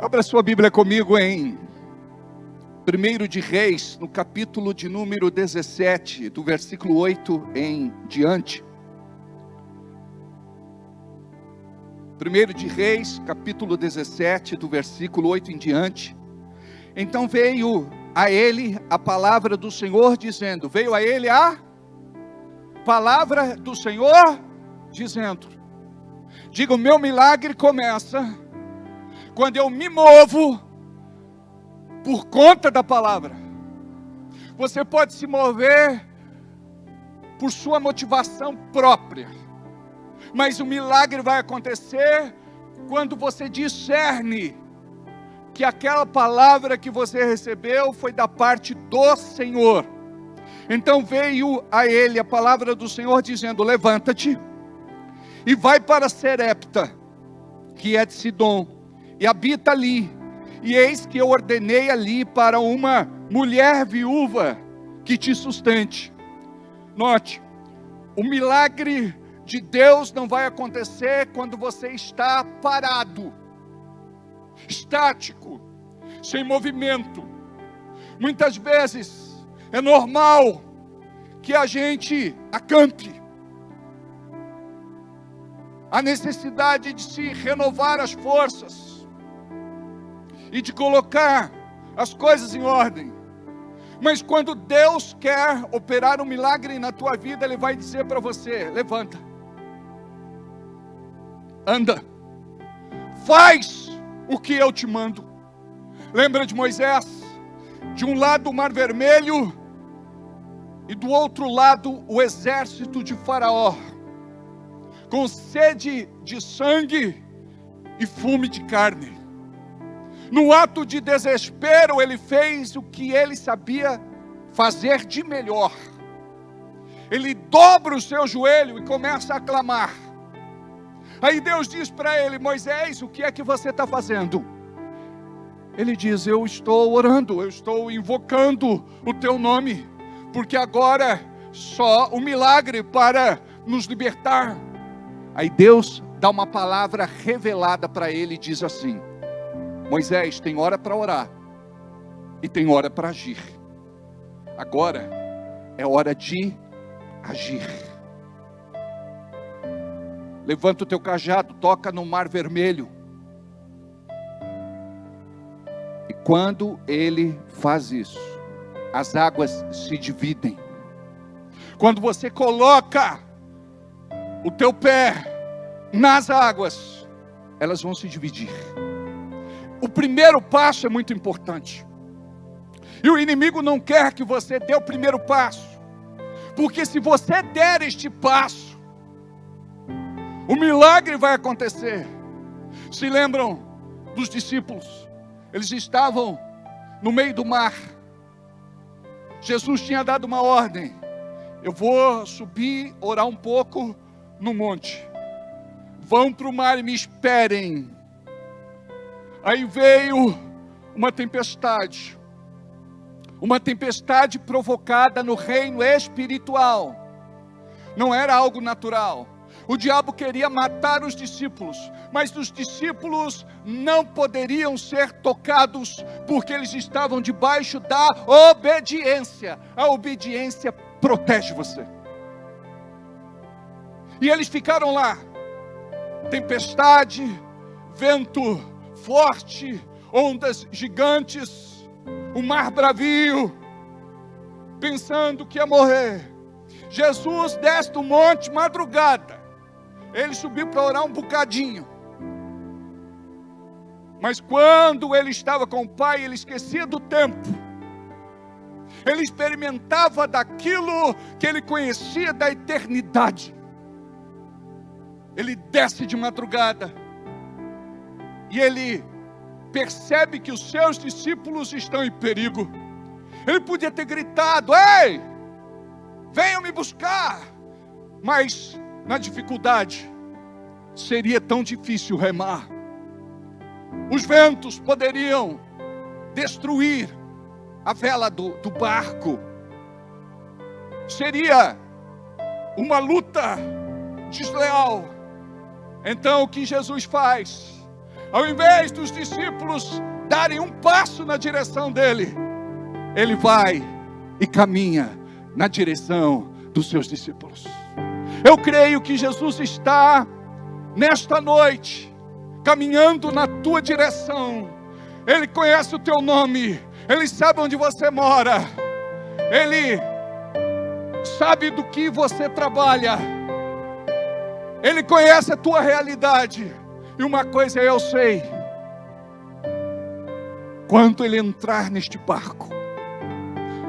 Abra sua Bíblia comigo em 1 de Reis, no capítulo de número 17, do versículo 8 em diante. 1 de Reis, capítulo 17, do versículo 8 em diante. Então veio a ele a palavra do Senhor dizendo, veio a ele a palavra do Senhor dizendo, diga, o meu milagre começa quando eu me movo por conta da palavra. Você pode se mover por sua motivação própria, mas o milagre vai acontecer quando você discerne que aquela palavra que você recebeu foi da parte do Senhor. Então veio a ele a palavra do Senhor dizendo, levanta-te e vai para Serepta, que é de Sidom, e habita ali, e eis que eu ordenei ali para uma mulher viúva que te sustente. Note, o milagre de Deus não vai acontecer quando você está parado, estático, sem movimento. Muitas vezes é normal que a gente acampe. A necessidade de se renovar as forças e de colocar as coisas em ordem. Mas quando Deus quer operar um milagre na tua vida, Ele vai dizer para você, levanta, anda, faz o que eu te mando. Lembra de Moisés? De um lado o Mar Vermelho, e do outro lado o exército de Faraó, com sede de sangue e fome de carne. No ato de desespero, ele fez o que ele sabia fazer de melhor. Ele dobra o seu joelho e começa a clamar. Aí Deus diz para ele, Moisés, o que é que você está fazendo? Ele diz, eu estou orando, eu estou invocando o teu nome, porque agora só o milagre para nos libertar. Aí Deus dá uma palavra revelada para ele e diz assim, Moisés, tem hora para orar e tem hora para agir. Agora é hora de agir. Levanta o teu cajado, toca no Mar Vermelho. E quando ele faz isso, as águas se dividem. Quando você coloca o teu pé nas águas, elas vão se dividir. O primeiro passo é muito importante. E o inimigo não quer que você dê o primeiro passo. Porque se você der este passo, o milagre vai acontecer. Se lembram dos discípulos? Eles estavam no meio do mar. Jesus tinha dado uma ordem. Eu vou subir, orar um pouco no monte. Vão para o mar e me esperem. Aí veio uma tempestade provocada no reino espiritual, não era algo natural. O diabo queria matar os discípulos, mas os discípulos não poderiam ser tocados, porque eles estavam debaixo da obediência. A obediência protege você. E eles ficaram lá, tempestade, vento forte, ondas gigantes, o mar bravio, pensando que ia morrer. Jesus desce do monte madrugada, ele subiu para orar um bocadinho, mas quando ele estava com o Pai, ele esquecia do tempo, ele experimentava daquilo que ele conhecia da eternidade. Ele desce de madrugada, e ele percebe que os seus discípulos estão em perigo. Ele podia ter gritado, ei, venham me buscar. Mas na dificuldade, seria tão difícil remar. Os ventos poderiam destruir a vela do barco. Seria uma luta desleal. Então o que Jesus faz? Ao invés dos discípulos darem um passo na direção dele, ele vai e caminha na direção dos seus discípulos. Eu creio que Jesus está nesta noite caminhando na tua direção. Ele conhece o teu nome, Ele sabe onde você mora, Ele sabe do que você trabalha, Ele conhece a tua realidade. E uma coisa eu sei: quando Ele entrar neste barco,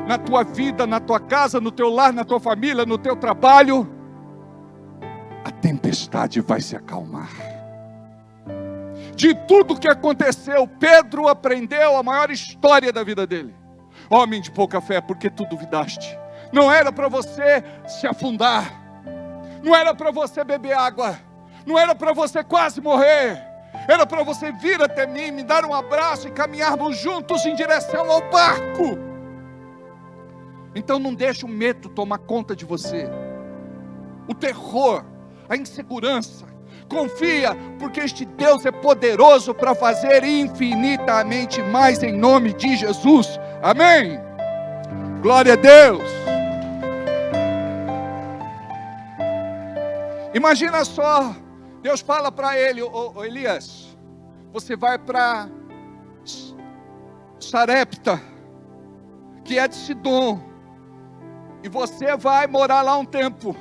na tua vida, na tua casa, no teu lar, na tua família, no teu trabalho, a tempestade vai se acalmar. De tudo que aconteceu, Pedro aprendeu a maior história da vida dele. Homem de pouca fé, porque tu duvidaste? Não era para você se afundar, não era para você beber água, não era para você quase morrer, era para você vir até mim, me dar um abraço e caminharmos juntos em direção ao barco. Então não deixe o medo tomar conta de você, o terror, a insegurança. Confia, porque este Deus é poderoso para fazer infinitamente mais em nome de Jesus. Amém? Glória a Deus. Imagina só, Deus fala para ele: ô Elias, você vai para Sarepta, que é de Sidom, e você vai morar lá um tempo.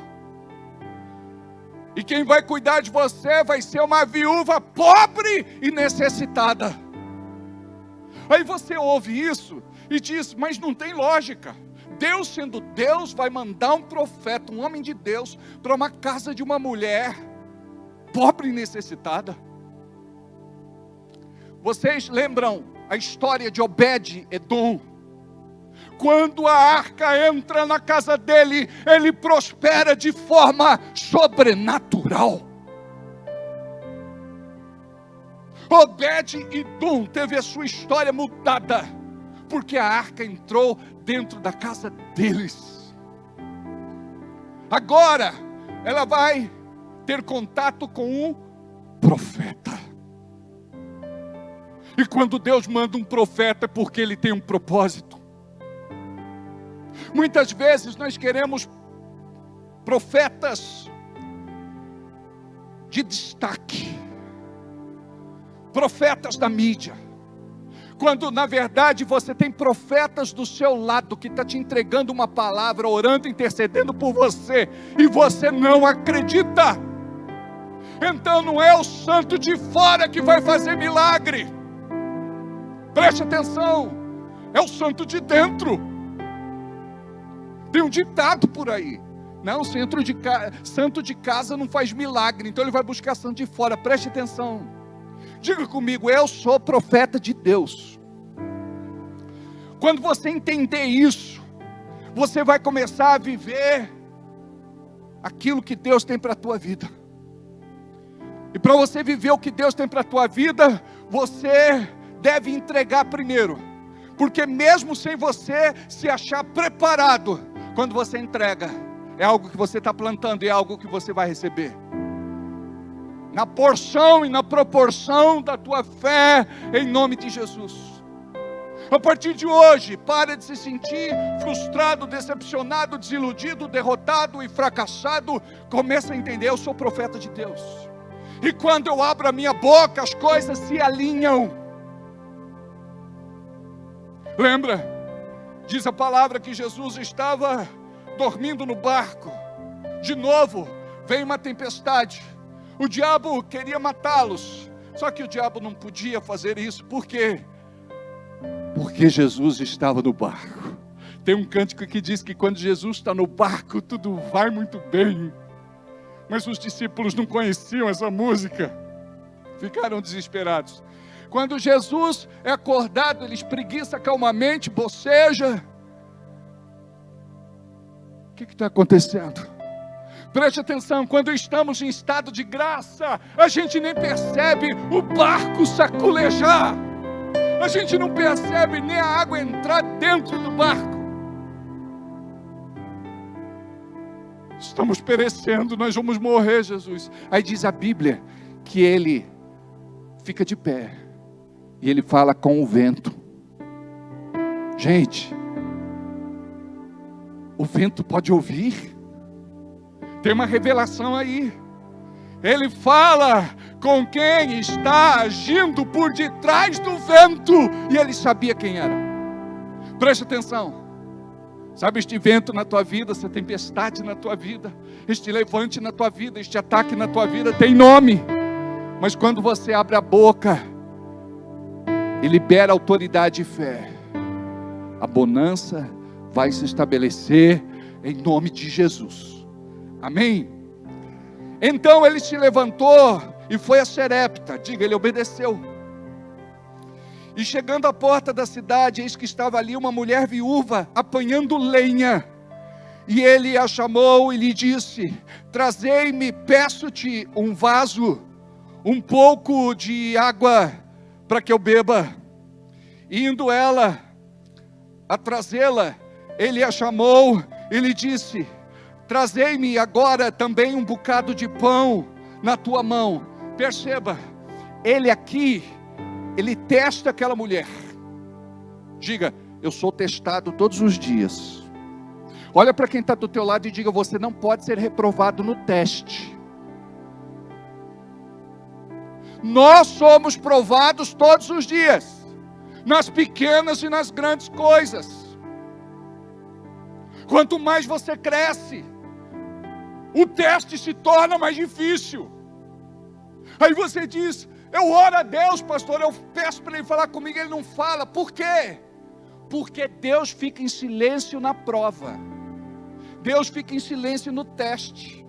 E quem vai cuidar de você vai ser uma viúva pobre e necessitada. Aí você ouve isso e diz: mas não tem lógica. Deus, sendo Deus, vai mandar um profeta, um homem de Deus, para uma casa de uma mulher pobre e necessitada. Vocês lembram a história de Obed-Edom? Quando a arca entra na casa dele, ele prospera de forma sobrenatural. Obed-Edom teve a sua história mudada, porque a arca entrou dentro da casa deles. Agora, ela vai ter contato com um profeta. E quando Deus manda um profeta, é porque Ele tem um propósito. Muitas vezes nós queremos profetas de destaque, profetas da mídia, quando na verdade você tem profetas do seu lado que está te entregando uma palavra, orando, intercedendo por você, e você não acredita. Então não é o santo de fora que vai fazer milagre, preste atenção, é o santo de dentro. Tem um ditado por aí: não, santo de casa não faz milagre, então ele vai buscar santo de fora. Preste atenção, diga comigo: eu sou profeta de Deus. Quando você entender isso, você vai começar a viver aquilo que Deus tem para a tua vida. E para você viver o que Deus tem para a tua vida, você deve entregar primeiro, porque mesmo sem você se achar preparado, quando você entrega, é algo que você está plantando e é algo que você vai receber. Na porção e na proporção da tua fé, em nome de Jesus. A partir de hoje, para de se sentir frustrado, decepcionado, desiludido, derrotado e fracassado. Começa a entender: eu sou profeta de Deus. E quando eu abro a minha boca, as coisas se alinham. Lembra? Diz a palavra que Jesus estava dormindo no barco. De novo, veio uma tempestade. O diabo queria matá-los. Só que o diabo não podia fazer isso. Por quê? Porque Jesus estava no barco. Tem um cântico que diz que quando Jesus está no barco, tudo vai muito bem. Mas os discípulos não conheciam essa música. Ficaram desesperados. Quando Jesus é acordado, ele espreguiça calmamente, boceja. O que está acontecendo? Preste atenção: quando estamos em estado de graça, a gente nem percebe o barco saculejar. A gente não percebe nem a água entrar dentro do barco. Estamos perecendo, nós vamos morrer, Jesus. Aí diz a Bíblia que ele fica de pé. E ele fala com o vento. Gente, o vento pode ouvir? Tem uma revelação aí. Ele fala com quem está agindo por detrás do vento. E ele sabia quem era. Preste atenção. Sabe este vento na tua vida, essa tempestade na tua vida, este levante na tua vida, este ataque na tua vida, tem nome. Mas quando você abre a boca e libera autoridade e fé, a bonança vai se estabelecer em nome de Jesus. Amém? Então ele se levantou e foi a Serepta. Diga, ele obedeceu. E chegando à porta da cidade, eis que estava ali uma mulher viúva apanhando lenha. E ele a chamou e lhe disse: trazei-me, peço-te, um vaso, um pouco de água para que eu beba. E indo ela a trazê-la, ele a chamou e lhe disse: trazei-me agora também um bocado de pão na tua mão. Perceba, ele aqui, ele testa aquela mulher. Diga, eu sou testado todos os dias. Olha para quem está do teu lado e diga, você não pode ser reprovado no teste. Nós somos provados todos os dias, nas pequenas e nas grandes coisas. Quanto mais você cresce, o teste se torna mais difícil. Aí você diz, eu oro a Deus, pastor, eu peço para Ele falar comigo, Ele não fala. Por quê? Porque Deus fica em silêncio na prova. Deus fica em silêncio no teste.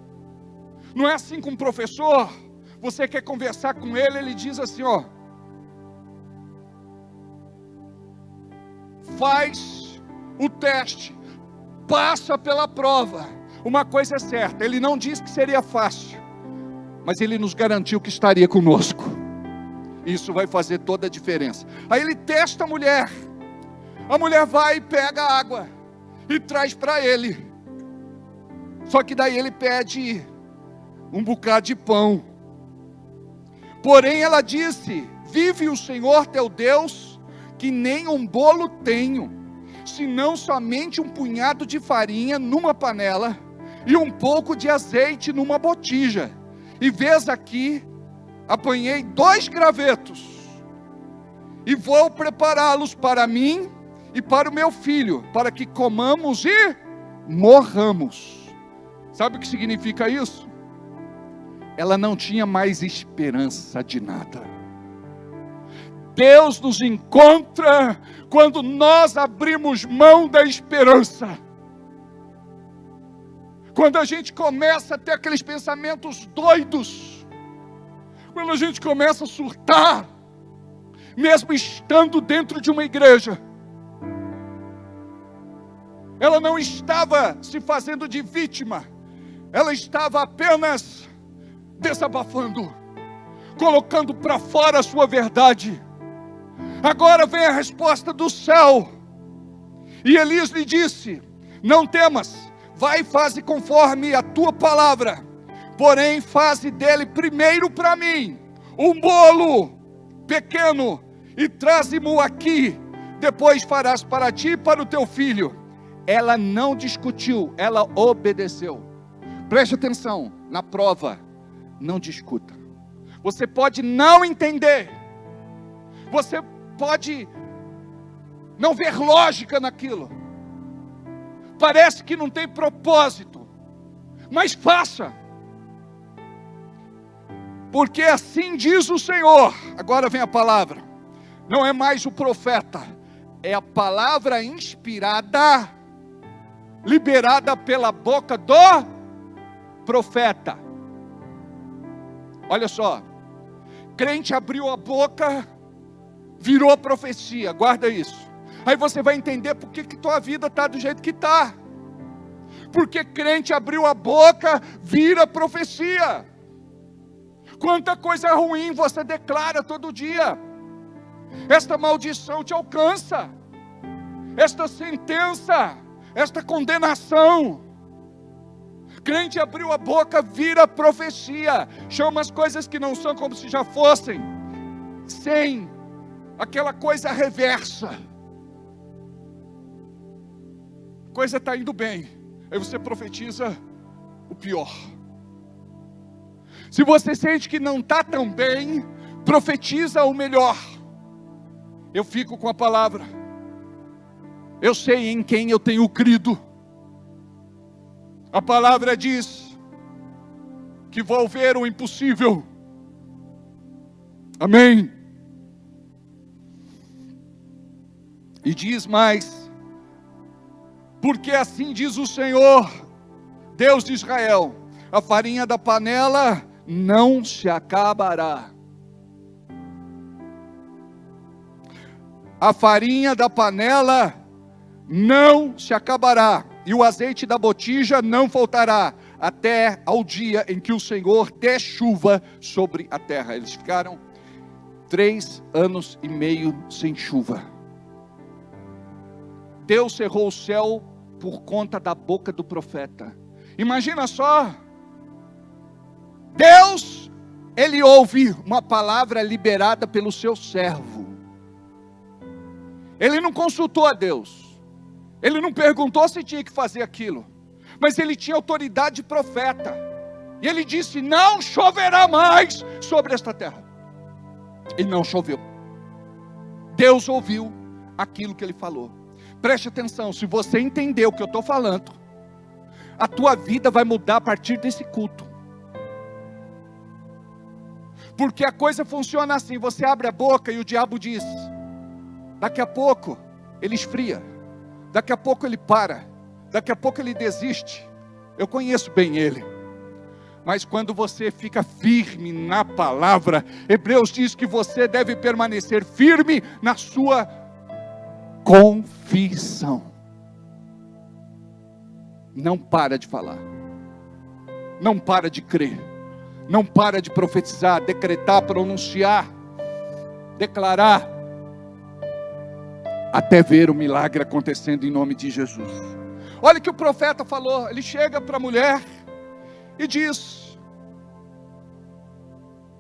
Não é assim com um professor. Você quer conversar com ele, ele diz assim, ó, faz o teste, passa pela prova. Uma coisa é certa, ele não disse que seria fácil, mas ele nos garantiu que estaria conosco. Isso vai fazer toda a diferença. Aí ele testa a mulher vai e pega a água e traz para ele. Só que daí ele pede um bocado de pão. Porém ela disse, vive o Senhor teu Deus, que nem um bolo tenho, senão somente um punhado de farinha numa panela, e um pouco de azeite numa botija. E vês aqui, apanhei 2 gravetos, e vou prepará-los para mim e para o meu filho, para que comamos e morramos. Sabe o que significa isso? Ela não tinha mais esperança de nada. Deus nos encontra quando nós abrimos mão da esperança. Quando a gente começa a ter aqueles pensamentos doidos, quando a gente começa a surtar, mesmo estando dentro de uma igreja. Ela não estava se fazendo de vítima, ela estava apenas desabafando, colocando para fora a sua verdade. Agora vem a resposta do céu. E Elias lhe disse, não temas, vai e faze conforme a tua palavra, porém faze dele primeiro para mim um bolo pequeno, e traze-mo aqui, depois farás para ti e para o teu filho. Ela não discutiu, ela obedeceu. Preste atenção, na prova, não discuta. Você pode não entender, você pode não ver lógica naquilo, parece que não tem propósito, mas faça, porque assim diz o Senhor. Agora vem a palavra, não é mais o profeta, é a palavra inspirada, liberada pela boca do profeta. Olha só, crente abriu a boca, virou profecia, guarda isso. Aí você vai entender por que tua vida está do jeito que está. Porque crente abriu a boca, vira profecia. Quanta coisa ruim você declara todo dia. Esta maldição te alcança, esta sentença, esta condenação. Crente abriu a boca, vira profecia, chama as coisas que não são como se já fossem. sem aquela coisa reversa. A coisa está indo bem, aí você profetiza o pior. Se você sente que não está tão bem, profetiza o melhor. Eu fico com a palavra. Eu sei em quem eu tenho crido. A palavra diz que vou ver o impossível. Amém. E diz mais: porque assim diz o Senhor, Deus de Israel, a farinha da panela não se acabará. A farinha da panela não se acabará, e o azeite da botija não faltará, até ao dia em que o Senhor der chuva sobre a terra. Eles ficaram 3 anos e meio sem chuva. Deus cerrou o céu por conta da boca do profeta. Imagina só, Deus, Ele ouve uma palavra liberada pelo seu servo. Ele não consultou a Deus, Ele não perguntou se tinha que fazer aquilo, mas Ele tinha autoridade de profeta, e Ele disse: não choverá mais sobre esta terra. E não choveu. Deus ouviu aquilo que Ele falou. Preste atenção, se você entender o que eu estou falando, a tua vida vai mudar a partir desse culto. Porque a coisa funciona assim: você abre a boca e o diabo diz, daqui a pouco ele esfria, daqui a pouco ele para, daqui a pouco ele desiste. Eu conheço bem ele. Mas quando você fica firme na palavra, Hebreus diz que você deve permanecer firme na sua confissão. Não para de falar, não para de crer, não para de profetizar, decretar, pronunciar, declarar, até ver o milagre acontecendo em nome de Jesus. Olha o que o profeta falou. Ele chega para a mulher e diz: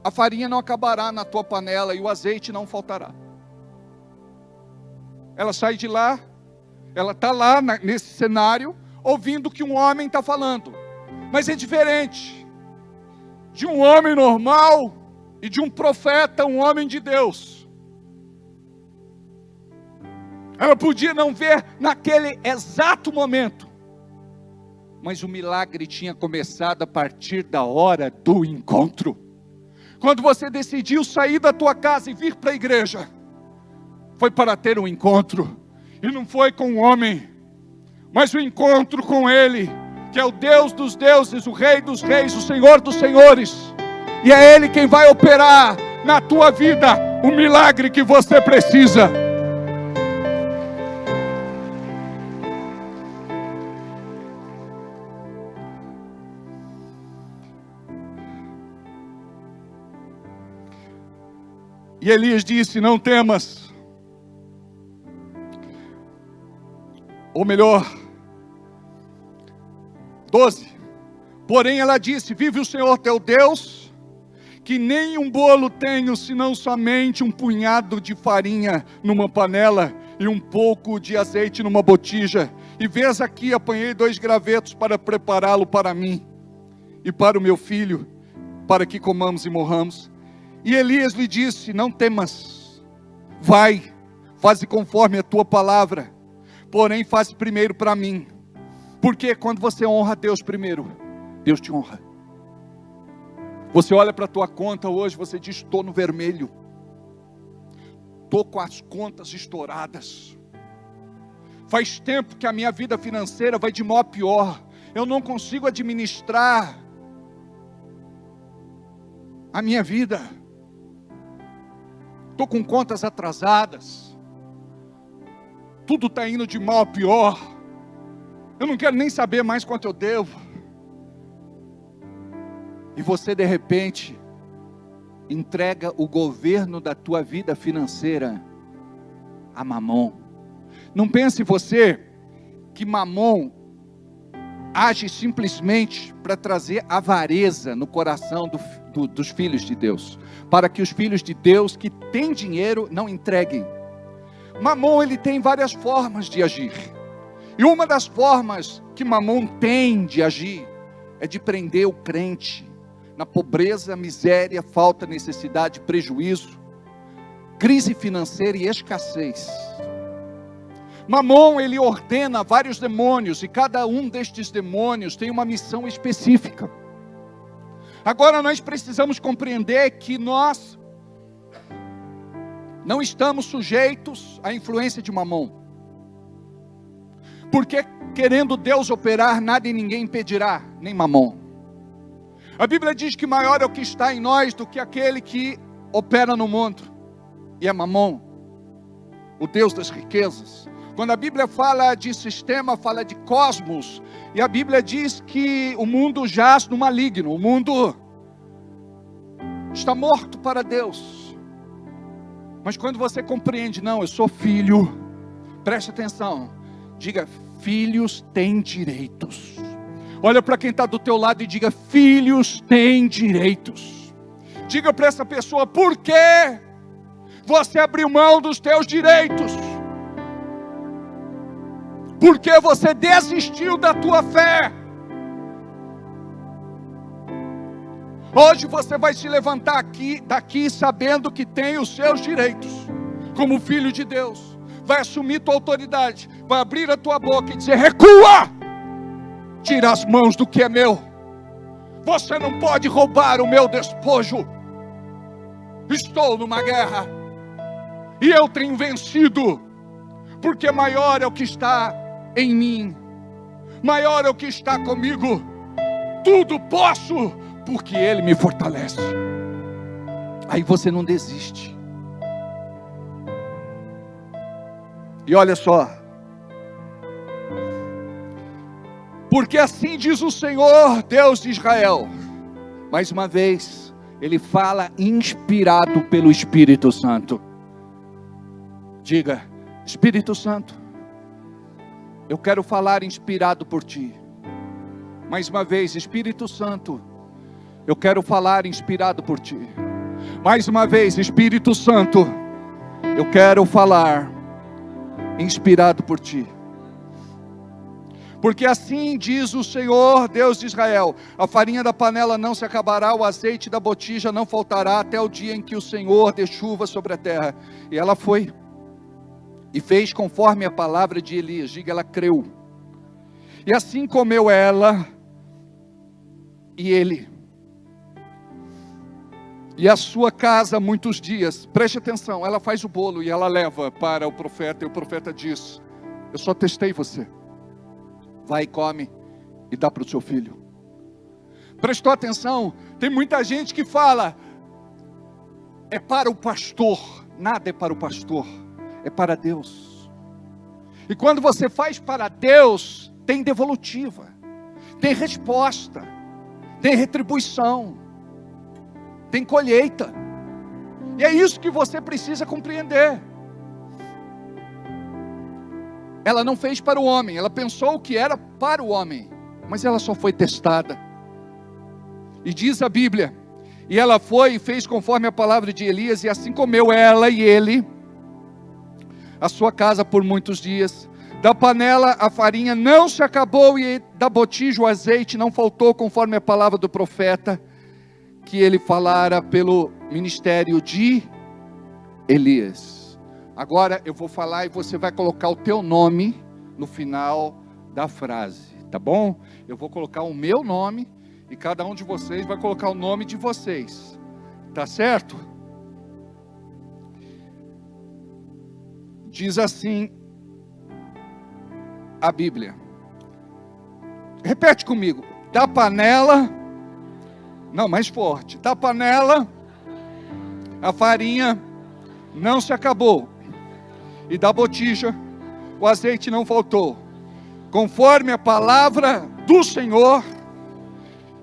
a farinha não acabará na tua panela e o azeite não faltará. Ela sai de lá, ela está lá nesse cenário, ouvindo o que um homem está falando. Mas é diferente de um homem normal e de um profeta, um homem de Deus. Ela podia não ver naquele exato momento, mas o milagre tinha começado a partir da hora do encontro. Quando você decidiu sair da tua casa e vir para a igreja, foi para ter um encontro, e não foi com um homem, mas o encontro com Ele, que é o Deus dos deuses, o Rei dos reis, o Senhor dos senhores, e é Ele quem vai operar na tua vida o milagre que você precisa. E Elias disse: não temas. Ou melhor, 12. Porém ela disse: vive o Senhor teu Deus, que nem um bolo tenho, senão somente um punhado de farinha numa panela e um pouco de azeite numa botija. E vês aqui, apanhei 2 gravetos para prepará-lo para mim e para o meu filho, para que comamos e morramos. E Elias lhe disse: não temas, vai, faze conforme a tua palavra, porém faze primeiro para mim, porque quando você honra Deus primeiro, Deus te honra. Você olha para a tua conta hoje, você diz: estou no vermelho, estou com as contas estouradas, faz tempo que a minha vida financeira vai de mal a pior, eu não consigo administrar a minha vida, estou com contas atrasadas, tudo está indo de mal a pior, eu não quero nem saber mais quanto eu devo. E você de repente entrega o governo da tua vida financeira a Mamon. Não pense você que Mamon age simplesmente para trazer avareza no coração dos filhos de Deus, para que os filhos de Deus que têm dinheiro não entreguem. Mamon, ele tem várias formas de agir, e uma das formas que Mamon tem de agir é de prender o crente na pobreza, miséria, falta, necessidade, prejuízo, crise financeira e escassez. Mamon, ele ordena vários demônios, e cada um destes demônios tem uma missão específica. Agora nós precisamos compreender que nós não estamos sujeitos à influência de Mamon, porque querendo Deus operar, nada e ninguém impedirá, nem Mamon. A Bíblia diz que maior é o que está em nós do que aquele que opera no mundo, e é Mamon, o Deus das riquezas. Quando a Bíblia fala de sistema, fala de cosmos, e a Bíblia diz que o mundo jaz no maligno, o mundo está morto para Deus. Mas quando você compreende, não, eu sou filho, preste atenção, diga, filhos têm direitos. Olha para quem está do teu lado e diga, filhos têm direitos. Diga para essa pessoa, por que você abriu mão dos teus direitos? Por que você desistiu da tua fé? Hoje você vai se levantar daqui sabendo que tem os seus direitos, como filho de Deus. Vai assumir tua autoridade, vai abrir a tua boca e dizer, recua! Tira as mãos do que é meu. Você não pode roubar o meu despojo. Estou numa guerra, e eu tenho vencido, porque maior é o que está em mim, maior é o que está comigo. Tudo posso, porque Ele me fortalece. Aí você não desiste. E olha só, porque assim diz o Senhor, Deus de Israel. Mais uma vez, Ele fala inspirado pelo Espírito Santo. Diga, Espírito Santo, eu quero falar inspirado por Ti. Mais uma vez, Espírito Santo, eu quero falar inspirado por Ti. Mais uma vez, Espírito Santo, eu quero falar inspirado por Ti. Porque assim diz o Senhor, Deus de Israel, a farinha da panela não se acabará, o azeite da botija não faltará, até o dia em que o Senhor dê chuva sobre a terra. E ela foi, e fez conforme a palavra de Elias. Diga, ela creu. E assim comeu ela, e ele, e a sua casa muitos dias. Preste atenção, ela faz o bolo e ela leva para o profeta, e o profeta diz, eu só testei você. Vai e come e dá para o seu filho. Prestou atenção? Tem muita gente que fala, é para o pastor. Nada é para o pastor, é para Deus. E quando você faz para Deus, tem devolutiva, tem resposta, tem retribuição, tem colheita. E é isso que você precisa compreender. Ela não fez para o homem, ela pensou que era para o homem, mas ela só foi testada. E diz a Bíblia, e ela foi e fez conforme a palavra de Elias, e assim comeu ela e ele, a sua casa por muitos dias. Da panela a farinha não se acabou, e da botija o azeite não faltou, conforme a palavra do profeta, que ele falara pelo ministério de Elias. Agora eu vou falar e você vai colocar o teu nome no final da frase, tá bom? Eu vou colocar o meu nome e cada um de vocês vai colocar o nome de vocês, tá certo? Diz assim a Bíblia. Repete comigo. Da panela, não, mais forte. Da panela, a farinha não se acabou, e da botija o azeite não faltou, conforme a palavra do Senhor,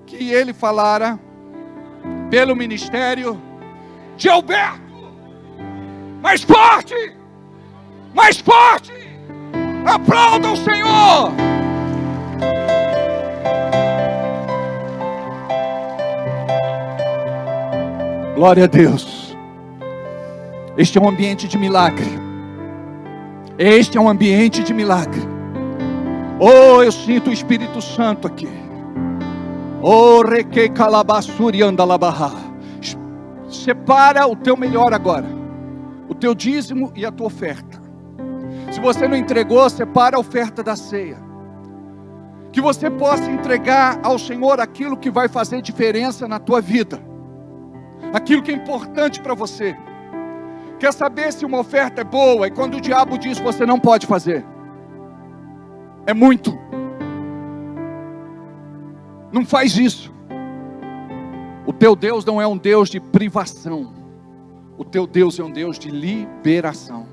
que ele falara pelo ministério de Alberto. Mais forte! Mais forte! Aplauda o Senhor! Glória a Deus. Este é um ambiente de milagre. Este é um ambiente de milagre. Oh, eu sinto o Espírito Santo aqui. Oh, requei calabassuri andalabarra. Separa o teu melhor agora. O teu dízimo e a tua oferta. Se você não entregou, separa a oferta da ceia. Que você possa entregar ao Senhor aquilo que vai fazer diferença na tua vida. Aquilo que é importante para você. Quer saber se uma oferta é boa? E quando o diabo diz que você não pode fazer, é muito. Não faz isso. O teu Deus não é um Deus de privação. O teu Deus é um Deus de liberação.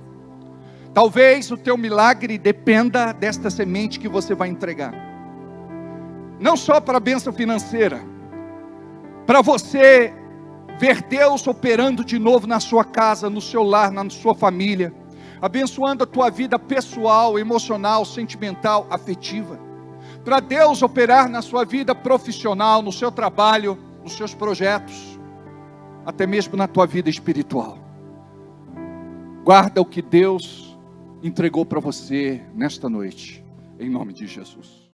Talvez o teu milagre dependa desta semente que você vai entregar. Não só para a bênção financeira, para você ver Deus operando de novo na sua casa, no seu lar, na sua família, abençoando a tua vida pessoal, emocional, sentimental, afetiva, para Deus operar na sua vida profissional, no seu trabalho, nos seus projetos, até mesmo na tua vida espiritual. Guarda o que Deus entregou para você nesta noite, em nome de Jesus.